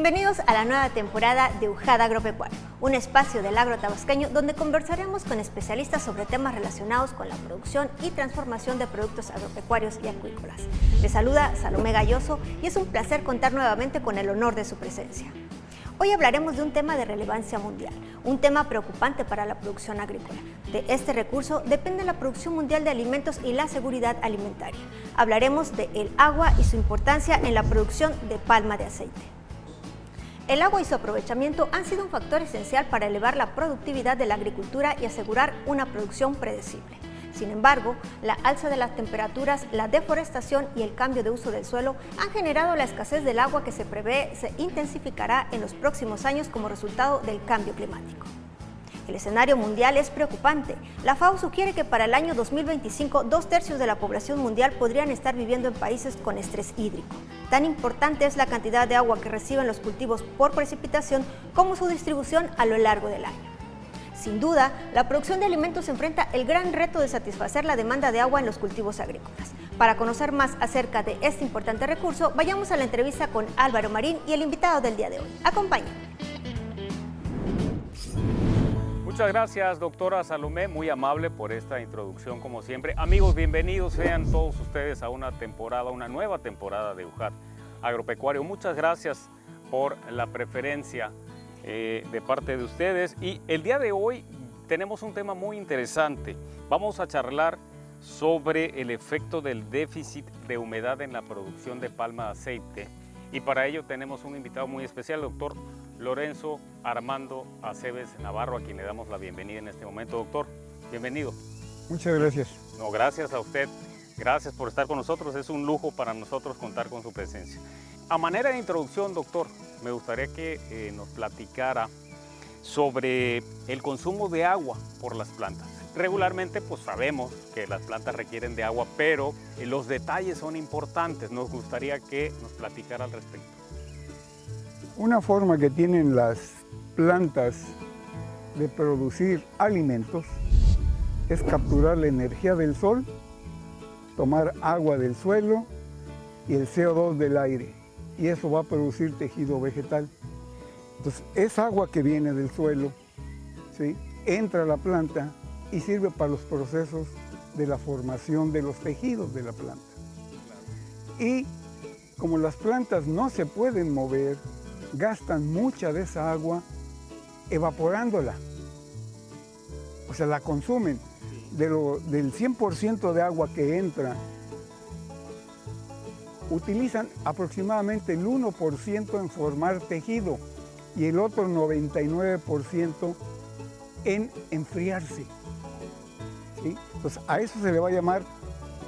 Bienvenidos a la nueva temporada de UJAD Agropecuario, un espacio del agro tabasqueño donde conversaremos con especialistas sobre temas relacionados con la producción y transformación de productos agropecuarios y acuícolas. Les saluda Salomé Galloso y es un placer contar nuevamente con el honor de su presencia. Hoy hablaremos de un tema de relevancia mundial, un tema preocupante para la producción agrícola. De este recurso depende la producción mundial de alimentos y la seguridad alimentaria. Hablaremos del agua y su importancia en la producción de palma de aceite. El agua y su aprovechamiento han sido un factor esencial para elevar la productividad de la agricultura y asegurar una producción predecible. Sin embargo, la alza de las temperaturas, la deforestación y el cambio de uso del suelo han generado la escasez del agua que se prevé se intensificará en los próximos años como resultado del cambio climático. El escenario mundial es preocupante. La FAO sugiere que para el año 2025, 2/3 de la población mundial podrían estar viviendo en países con estrés hídrico. Tan importante es la cantidad de agua que reciben los cultivos por precipitación como su distribución a lo largo del año. Sin duda, la producción de alimentos enfrenta el gran reto de satisfacer la demanda de agua en los cultivos agrícolas. Para conocer más acerca de este importante recurso, vayamos a la entrevista con Álvaro Marín y el invitado del día de hoy. Acompáñenme. Muchas gracias, doctora Salomé, muy amable por esta introducción como siempre. Amigos, bienvenidos sean todos ustedes a una nueva temporada de UJAD Agropecuario. Muchas gracias por la preferencia de parte de ustedes, y el día de hoy tenemos un tema muy interesante. Vamos a charlar sobre el efecto del déficit de humedad en la producción de palma de aceite, y para ello tenemos un invitado muy especial, el doctor Lorenzo Armando Aceves Navarro, a quien le damos la bienvenida en este momento. Doctor, bienvenido. Muchas gracias. No, gracias a usted, gracias por estar con nosotros, es un lujo para nosotros contar con su presencia. A manera de introducción, doctor, me gustaría que nos platicara sobre el consumo de agua por las plantas. Regularmente pues sabemos que las plantas requieren de agua, pero los detalles son importantes. Nos gustaría que nos platicara al respecto. Una forma que tienen las plantas de producir alimentos es capturar la energía del sol, tomar agua del suelo y el CO2 del aire, y eso va a producir tejido vegetal. Entonces, esa agua que viene del suelo, ¿sí?, entra a la planta y sirve para los procesos de la formación de los tejidos de la planta. Y como las plantas no se pueden mover, gastan mucha de esa agua evaporándola. O sea, la consumen. Del 100% de agua que entra, utilizan aproximadamente el 1% en formar tejido y el otro 99% en enfriarse. ¿Sí? Entonces, a eso se le va a llamar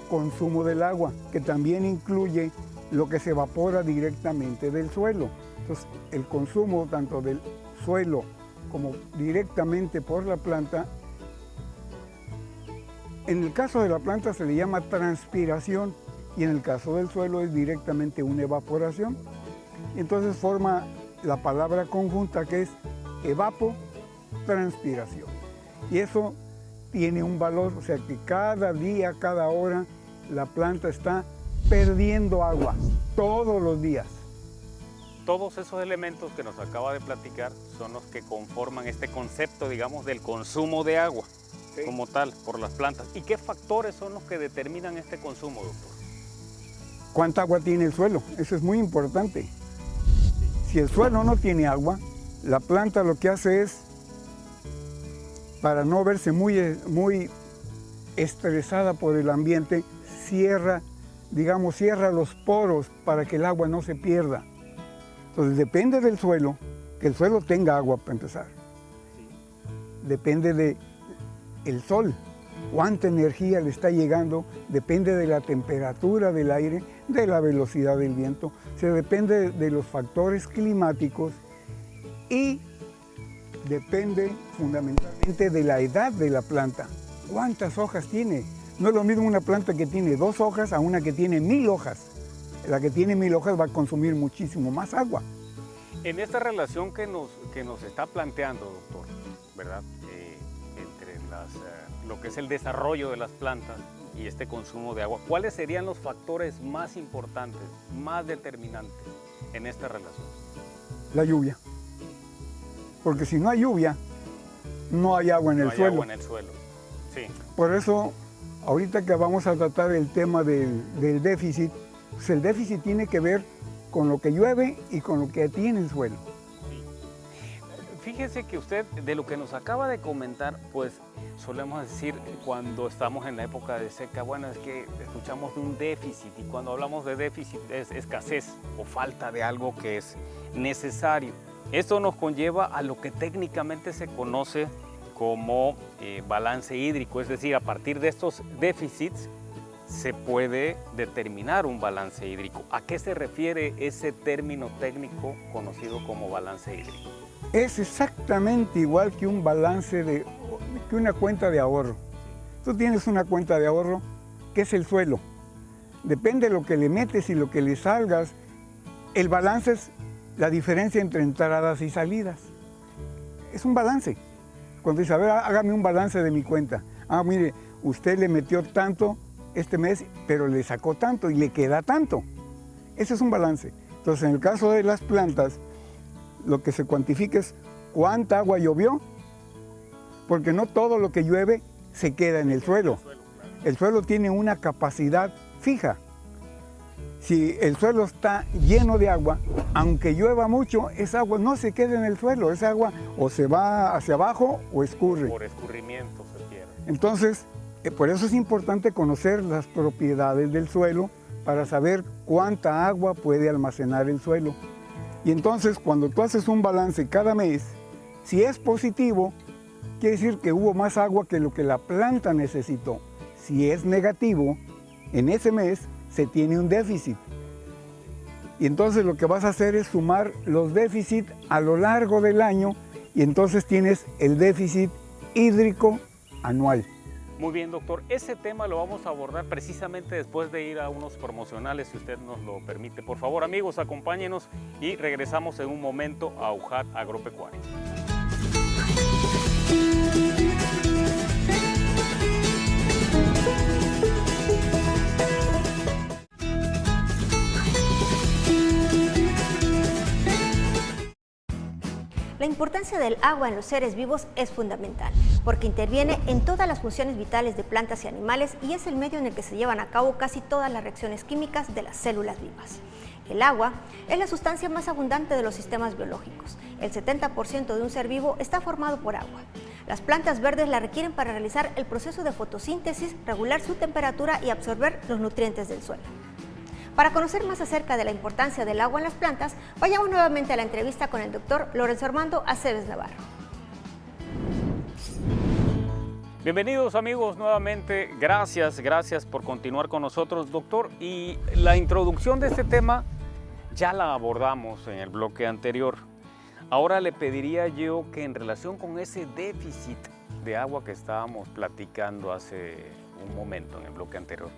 consumo del agua, que también incluye lo que se evapora directamente del suelo. Entonces, el consumo tanto del suelo como directamente por la planta, en el caso de la planta se le llama transpiración y en el caso del suelo es directamente una evaporación. Entonces forma la palabra conjunta que es evapotranspiración. Y eso tiene un valor, o sea que cada día, cada hora, la planta está perdiendo agua, todos los días. Todos esos elementos que nos acaba de platicar son los que conforman este concepto, digamos, del consumo de agua, sí, como tal, por las plantas. ¿Y qué factores son los que determinan este consumo, doctor? ¿Cuánta agua tiene el suelo? Eso es muy importante. Si el suelo no tiene agua, la planta lo que hace es, para no verse muy estresada por el ambiente, cierra los poros para que el agua no se pierda. Entonces depende del suelo, que el suelo tenga agua para empezar. Depende del sol, cuánta energía le está llegando, depende de la temperatura del aire, de la velocidad del viento, depende de los factores climáticos y depende fundamentalmente de la edad de la planta. ¿Cuántas hojas tiene? No es lo mismo una planta que tiene 2 hojas a una que tiene 1000 hojas. La que tiene 1000 hojas va a consumir muchísimo más agua. En esta relación que nos está planteando, doctor, ¿verdad? Entre lo que es el desarrollo de las plantas y este consumo de agua, ¿cuáles serían los factores más importantes, más determinantes en esta relación? La lluvia. Porque si no hay lluvia, no hay agua en el suelo. No hay agua en el suelo, sí. Por eso, ahorita que vamos a tratar el tema del déficit, pues el déficit tiene que ver con lo que llueve y con lo que tiene el suelo. Fíjese que usted, de lo que nos acaba de comentar, pues solemos decir cuando estamos en la época de seca, bueno, es que escuchamos de un déficit, y cuando hablamos de déficit es escasez o falta de algo que es necesario. Esto nos conlleva a lo que técnicamente se conoce como balance hídrico, es decir, a partir de estos déficits se puede determinar un balance hídrico. ¿A qué se refiere ese término técnico conocido como balance hídrico? Es exactamente igual que un balance que una cuenta de ahorro. Tú tienes una cuenta de ahorro que es el suelo. Depende de lo que le metes y lo que le salgas. El balance es la diferencia entre entradas y salidas. Es un balance. Cuando dice, a ver, hágame un balance de mi cuenta. Ah, mire, usted le metió tanto este mes, pero le sacó tanto y le queda tanto. Ese es un balance. Entonces, en el caso de las plantas, lo que se cuantifica es cuánta agua llovió, porque no todo lo que llueve se queda en el suelo. El suelo tiene una capacidad fija. Si el suelo está lleno de agua, aunque llueva mucho, esa agua no se queda en el suelo, esa agua o se va hacia abajo o escurre. Por escurrimiento se pierde. Entonces, por eso es importante conocer las propiedades del suelo para saber cuánta agua puede almacenar el suelo. Y entonces, cuando tú haces un balance cada mes, si es positivo, quiere decir que hubo más agua que lo que la planta necesitó. Si es negativo, en ese mes se tiene un déficit. Y entonces lo que vas a hacer es sumar los déficits a lo largo del año y entonces tienes el déficit hídrico anual. Muy bien, doctor. Ese tema lo vamos a abordar precisamente después de ir a unos promocionales, si usted nos lo permite. Por favor, amigos, acompáñenos y regresamos en un momento a UJAT Agropecuario. La importancia del agua en los seres vivos es fundamental, porque interviene en todas las funciones vitales de plantas y animales y es el medio en el que se llevan a cabo casi todas las reacciones químicas de las células vivas. El agua es la sustancia más abundante de los sistemas biológicos. El 70% de un ser vivo está formado por agua. Las plantas verdes la requieren para realizar el proceso de fotosíntesis, regular su temperatura y absorber los nutrientes del suelo. Para conocer más acerca de la importancia del agua en las plantas, vayamos nuevamente a la entrevista con el doctor Lorenzo Armando Aceves Navarro. Bienvenidos amigos nuevamente, gracias por continuar con nosotros, doctor. Y la introducción de este tema ya la abordamos en el bloque anterior. Ahora le pediría yo que en relación con ese déficit de agua que estábamos platicando hace un momento en el bloque anterior,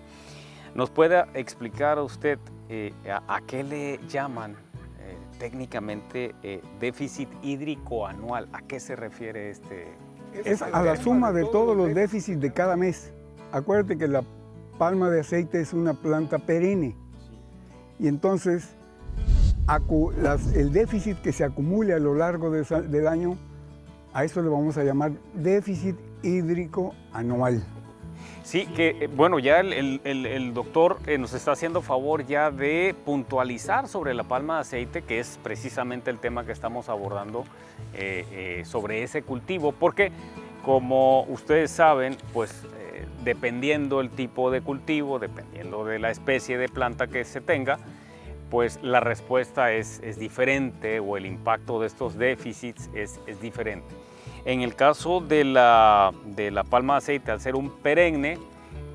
¿nos pueda explicar a usted a qué le llaman técnicamente déficit hídrico anual? ¿A qué se refiere este? Es a la suma de todos los déficits de cada mes. Acuérdate que la palma de aceite es una planta perenne y entonces el déficit que se acumule a lo largo del año, a eso le vamos a llamar déficit hídrico anual. Sí, que bueno, ya el doctor nos está haciendo favor ya de puntualizar sobre la palma de aceite, que es precisamente el tema que estamos abordando sobre ese cultivo, porque como ustedes saben, pues dependiendo el tipo de cultivo, dependiendo de la especie de planta que se tenga, pues la respuesta es diferente o el impacto de estos déficits es diferente. En el caso de la palma de aceite, al ser un perenne,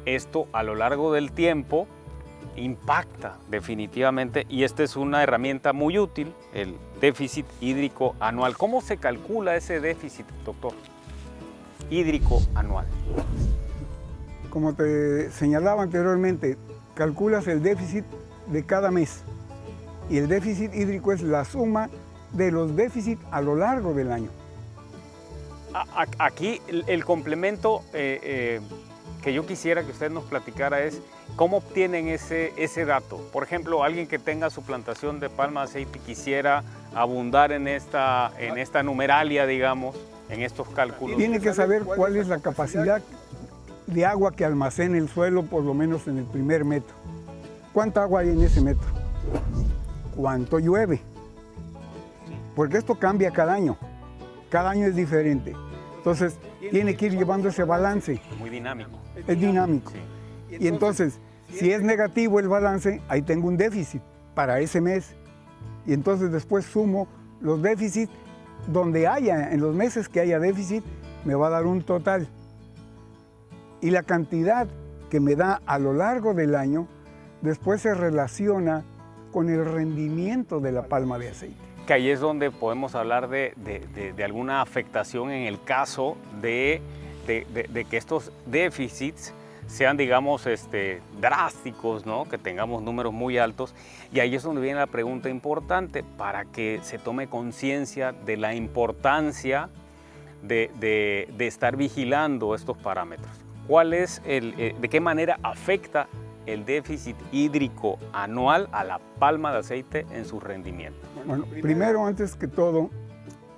esto a lo largo del tiempo impacta definitivamente y esta es una herramienta muy útil, el déficit hídrico anual. ¿Cómo se calcula ese déficit, doctor? Hídrico anual. Como te señalaba anteriormente, calculas el déficit de cada mes y el déficit hídrico es la suma de los déficits a lo largo del año. Aquí el complemento que yo quisiera que usted nos platicara es ¿Cómo obtienen ese dato? Por ejemplo, alguien que tenga su plantación de palma de aceite y quisiera abundar en esta numeralia, digamos, en estos cálculos. Tiene que saber cuál es la capacidad de agua que almacena el suelo, por lo menos en el primer metro. ¿Cuánta agua hay en ese metro? ¿Cuánto llueve? Porque esto cambia cada año es diferente. Entonces, tiene que ir llevando ese balance. Muy dinámico. Es dinámico. Sí. Y entonces, si es negativo el balance, ahí tengo un déficit para ese mes. Y entonces después sumo los déficits donde haya, en los meses que haya déficit, me va a dar un total. Y la cantidad que me da a lo largo del año, después se relaciona con el rendimiento de la palma de aceite. Que ahí es donde podemos hablar de alguna afectación en el caso de que estos déficits sean, digamos, drásticos, ¿no? Que tengamos números muy altos. Y ahí es donde viene la pregunta importante, para que se tome conciencia de la importancia de estar vigilando estos parámetros. ¿Cuál es de qué manera afecta el déficit hídrico anual a la palma de aceite en su rendimiento? Bueno, primero, antes que todo,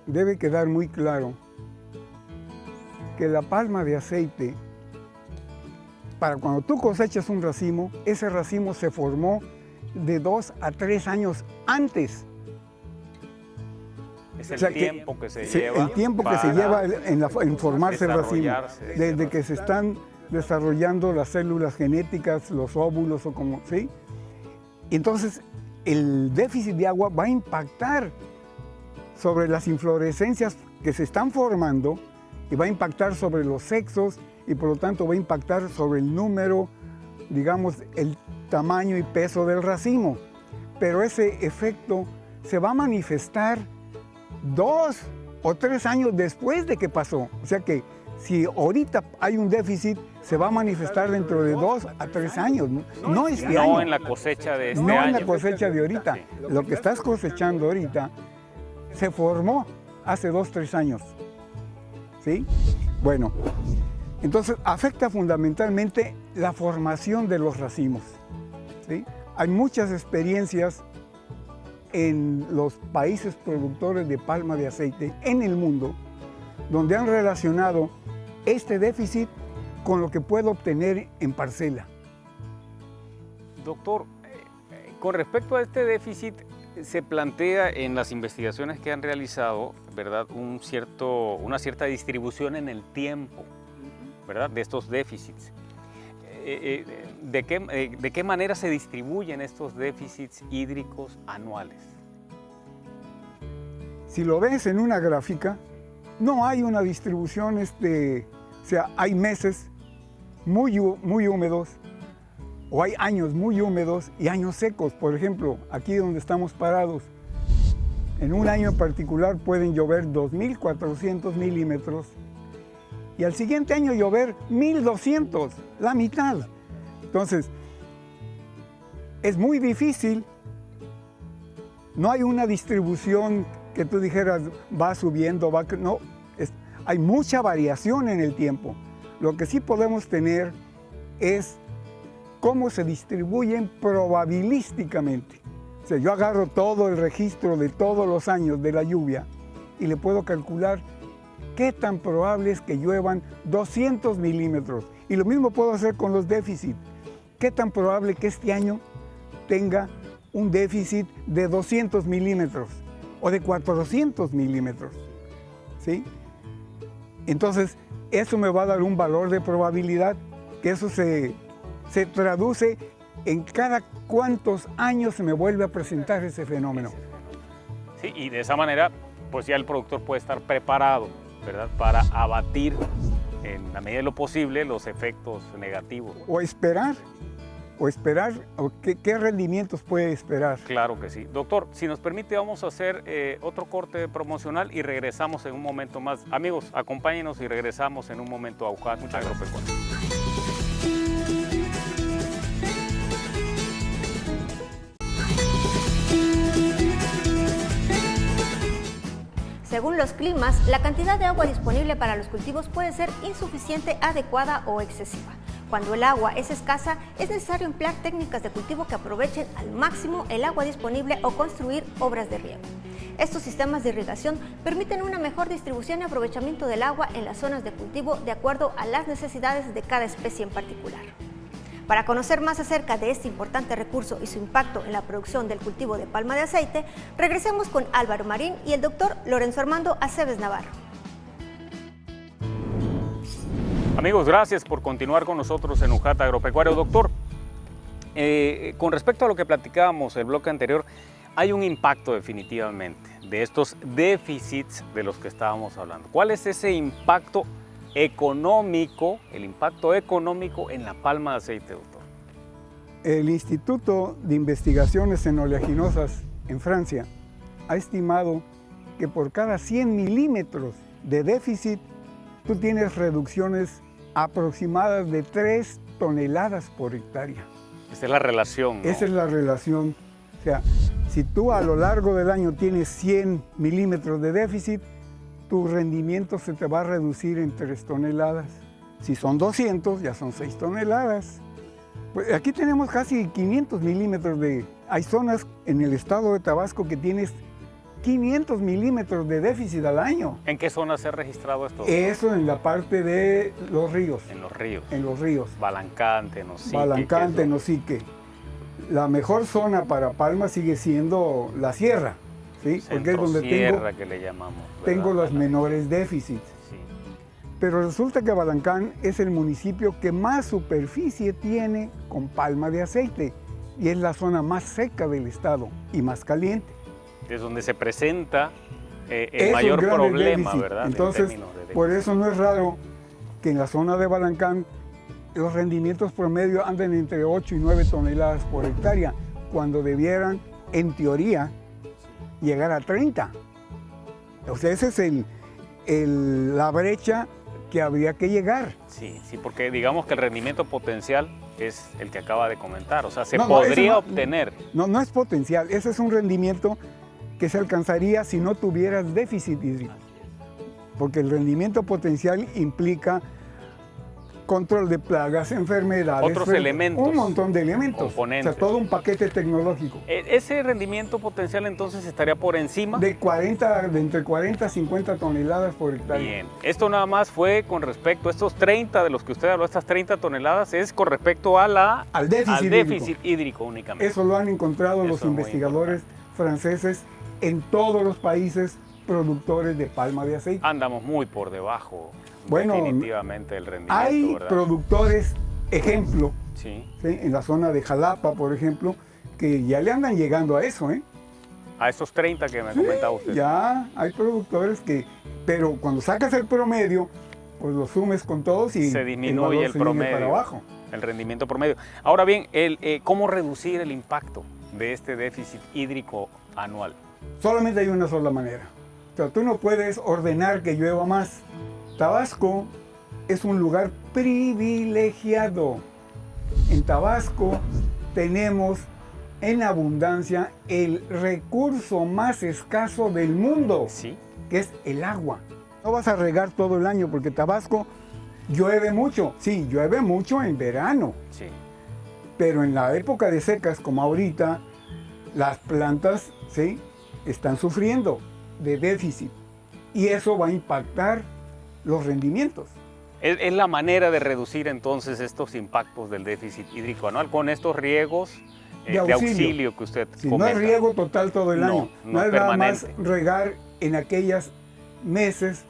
debe quedar muy claro que la palma de aceite, para cuando tú cosechas un racimo, ese racimo se formó de 2 a 3 años antes. Es el tiempo que se lleva. El tiempo que se lleva en formarse el racimo. Desde que se están desarrollando las células genéticas, los óvulos o como, ¿sí? Y entonces, el déficit de agua va a impactar sobre las inflorescencias que se están formando y va a impactar sobre los sexos y por lo tanto va a impactar sobre el número, digamos, el tamaño y peso del racimo. Pero ese efecto se va a manifestar 2 o 3 años después de que pasó. O sea que si ahorita hay un déficit, se va a manifestar dentro de 2 a 3 años, no este año. No en la cosecha de este año. No en la cosecha de ahorita. Sí. Lo que estás cosechando ahorita se formó hace 2 o 3 años. ¿Sí? Bueno, entonces afecta fundamentalmente la formación de los racimos. ¿Sí? Hay muchas experiencias en los países productores de palma de aceite en el mundo, donde han relacionado este déficit con lo que puedo obtener en parcela. Doctor, con respecto a este déficit, se plantea en las investigaciones que han realizado, ¿verdad?, una cierta distribución en el tiempo, ¿verdad?, de estos déficits. ¿De qué manera se distribuyen estos déficits hídricos anuales? Si lo ves en una gráfica, no hay una distribución, o sea, hay meses muy húmedos o hay años muy húmedos y años secos. Por ejemplo, aquí donde estamos parados, en un año en particular pueden llover 2.400 milímetros y al siguiente año llover 1.200, la mitad. Entonces, es muy difícil, no hay una distribución que tú dijeras va subiendo, no, hay mucha variación en el tiempo. Lo que sí podemos tener es cómo se distribuyen probabilísticamente. O sea, yo agarro todo el registro de todos los años de la lluvia y le puedo calcular qué tan probable es que lluevan 200 milímetros. Y lo mismo puedo hacer con los déficits. ¿Qué tan probable que este año tenga un déficit de 200 milímetros o de 400 milímetros? ¿Sí? Entonces, eso me va a dar un valor de probabilidad, que eso se traduce en cada cuántos años se me vuelve a presentar ese fenómeno. Sí, y de esa manera, pues ya el productor puede estar preparado, ¿verdad?, para abatir en la medida de lo posible los efectos negativos. O esperar, ¿qué rendimientos puede esperar? Claro que sí. Doctor, si nos permite, vamos a hacer otro corte promocional y regresamos en un momento más. Amigos, acompáñenos y regresamos en un momento a UJAT Agropecuario. Según los climas, la cantidad de agua disponible para los cultivos puede ser insuficiente, adecuada o excesiva. Cuando el agua es escasa, es necesario emplear técnicas de cultivo que aprovechen al máximo el agua disponible o construir obras de riego. Estos sistemas de irrigación permiten una mejor distribución y aprovechamiento del agua en las zonas de cultivo de acuerdo a las necesidades de cada especie en particular. Para conocer más acerca de este importante recurso y su impacto en la producción del cultivo de palma de aceite, regresemos con Álvaro Marín y el doctor Lorenzo Armando Aceves Navarro. Amigos, gracias por continuar con nosotros en UJAT Agropecuario. Doctor, con respecto a lo que platicábamos el bloque anterior, hay un impacto definitivamente de estos déficits de los que estábamos hablando. ¿Cuál es ese impacto económico, el impacto económico en la palma de aceite, doctor? El Instituto de Investigaciones en Oleaginosas en Francia ha estimado que por cada 100 milímetros de déficit tú tienes reducciones aproximadas de 3 toneladas por hectárea. Esa es la relación, ¿no? Esa es la relación. O sea, si tú a lo largo del año tienes 100 milímetros de déficit, tu rendimiento se te va a reducir en 3 toneladas. Si son 200, ya son 6 toneladas. Pues aquí tenemos casi 500 milímetros de... Hay zonas en el estado de Tabasco que tienes 500 milímetros de déficit al año. ¿En qué zona se ha registrado esto? Eso en la parte de los ríos. En los ríos. En los ríos. Balancante, Nosique. Balancante, Nosique. La mejor zona para palma sigue siendo la sierra, ¿sí? Porque es donde sierra que le llamamos, tengo los menores déficits. Sí. Pero resulta que Balancán es el municipio que más superficie tiene con palma de aceite y es la zona más seca del estado y más caliente. Es donde se presenta el mayor problema, déficit. ¿verdad? Entonces, por eso no es raro que en la zona de Balancán los rendimientos promedio anden entre 8 y 9 toneladas por hectárea, cuando debieran, en teoría, llegar a 30. O sea, esa es la brecha que habría que llegar. Sí, sí, porque digamos que el rendimiento potencial es el que acaba de comentar, o sea, se No, podría obtener. No es potencial, ese es un rendimiento que se alcanzaría si no tuvieras déficit hídrico. Porque el rendimiento potencial implica control de plagas, enfermedades, otros elementos, un montón de elementos, componentes. o sea, todo un paquete tecnológico. Ese rendimiento potencial entonces estaría por encima de entre 40 a 50 toneladas por hectárea. Bien, esto nada más fue con respecto a estos 30 de los que usted habló, estas 30 toneladas, es con respecto a al déficit hídrico únicamente. Eso lo han encontrado los investigadores franceses en todos los países productores de palma de aceite. Andamos muy por debajo, bueno, definitivamente, del rendimiento. Hay ¿verdad? productores, ejemplo, sí. ¿sí? En la zona de Jalapa, por ejemplo, que ya le andan llegando a eso, ¿eh? A esos 30 que me comentaba usted. Ya hay productores que, pero cuando sacas el promedio, pues lo sumes con todos y se disminuye el promedio, para abajo. El rendimiento promedio. Ahora bien, ¿cómo reducir el impacto de este déficit hídrico anual? Solamente hay una sola manera. O sea, tú no puedes ordenar que llueva más. Tabasco es un lugar privilegiado. En Tabasco tenemos en abundancia el recurso más escaso del mundo, ¿sí? Que es el agua. No vas a regar todo el año porque Tabasco llueve mucho. Sí, llueve mucho en verano. Sí. Pero en la época de secas como ahorita, las plantas, ¿sí?, están sufriendo de déficit y eso va a impactar los rendimientos. Es la manera de reducir entonces estos impactos del déficit hídrico anual con estos riegos de auxilio que usted comenta. No es riego total todo el año, no es nada más regar en aquellos meses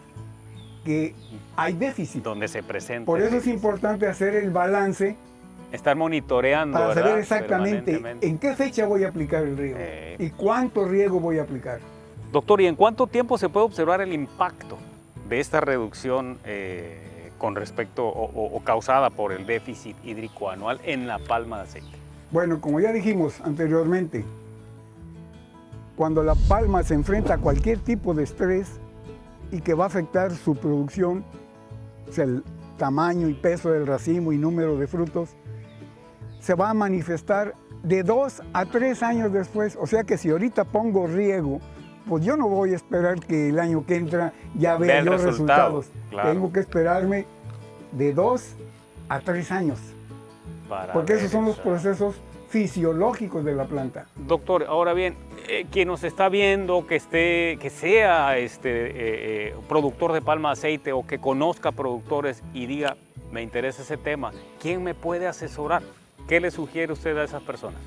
que hay déficit. Donde se presenta. Por eso es importante hacer el balance. Estar monitoreando, para ¿verdad? saber exactamente en qué fecha voy a aplicar el riego y cuánto riego voy a aplicar. Doctor, ¿y en cuánto tiempo se puede observar el impacto de esta reducción con respecto o causada por el déficit hídrico anual en la palma de aceite? Bueno, como ya dijimos anteriormente, cuando la palma se enfrenta a cualquier tipo de estrés y que va a afectar su producción, o sea, el tamaño y peso del racimo y número de frutos, se va a manifestar de 2 a 3 años después. O sea que si ahorita pongo riego, pues yo no voy a esperar que el año que entra ya vea los resultados. Claro. Tengo que esperarme de 2 a 3 años. Para Porque ver esos son los esa- procesos fisiológicos de la planta. Doctor, ahora bien, quien nos está viendo, que sea productor de palma de aceite o que conozca productores y diga, me interesa ese tema, ¿quién me puede asesorar? ¿Qué le sugiere usted a esas personas?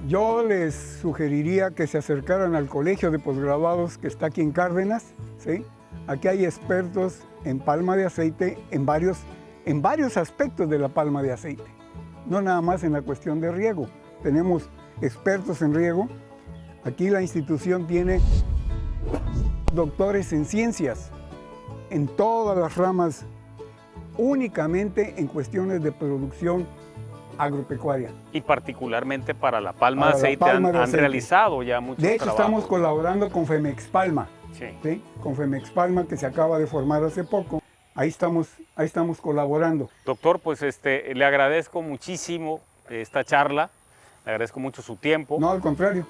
Yo les sugeriría que se acercaran al colegio de posgraduados que está aquí en Cárdenas, ¿sí? Aquí hay expertos en palma de aceite en varios aspectos de la palma de aceite, no nada más en la cuestión de riego. Tenemos expertos en riego. Aquí la institución tiene doctores en ciencias, en todas las ramas, únicamente en cuestiones de producción agropecuaria. Y particularmente para la palma Para de la aceite palma han de aceite. realizado ya muchos De hecho, trabajos. estamos colaborando con Femex Palma, Sí. ¿sí? Con Femex Palma, que se acaba de formar hace poco. Ahí estamos colaborando. Doctor, pues le agradezco muchísimo esta charla, le agradezco mucho su tiempo. No, al contrario.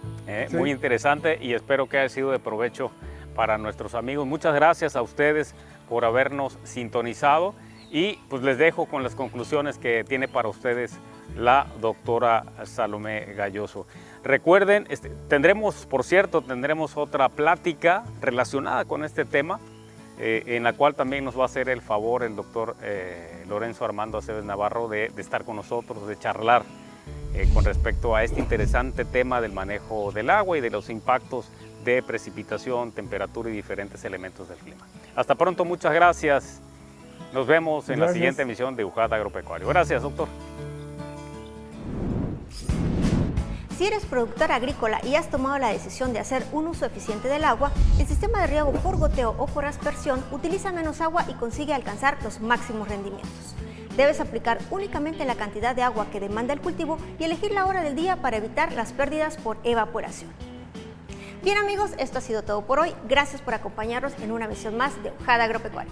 Sí. Muy interesante y espero que haya sido de provecho para nuestros amigos. Muchas gracias a ustedes por habernos sintonizado y pues les dejo con las conclusiones que tiene para ustedes la doctora Salomé Gayoso. Recuerden, tendremos otra plática relacionada con este tema, en la cual también nos va a hacer el favor el doctor Lorenzo Armando Aceves Navarro de estar con nosotros, de charlar con respecto a este interesante tema del manejo del agua y de los impactos de precipitación, temperatura y diferentes elementos del clima. Hasta pronto, muchas gracias. Nos vemos en la Gracias. siguiente emisión de UJAT Agropecuario. Gracias, doctor. Si eres productor agrícola y has tomado la decisión de hacer un uso eficiente del agua, el sistema de riego por goteo o por aspersión utiliza menos agua y consigue alcanzar los máximos rendimientos. Debes aplicar únicamente la cantidad de agua que demanda el cultivo y elegir la hora del día para evitar las pérdidas por evaporación. Bien amigos, esto ha sido todo por hoy. Gracias por acompañarnos en una emisión más de UJAT Agropecuario.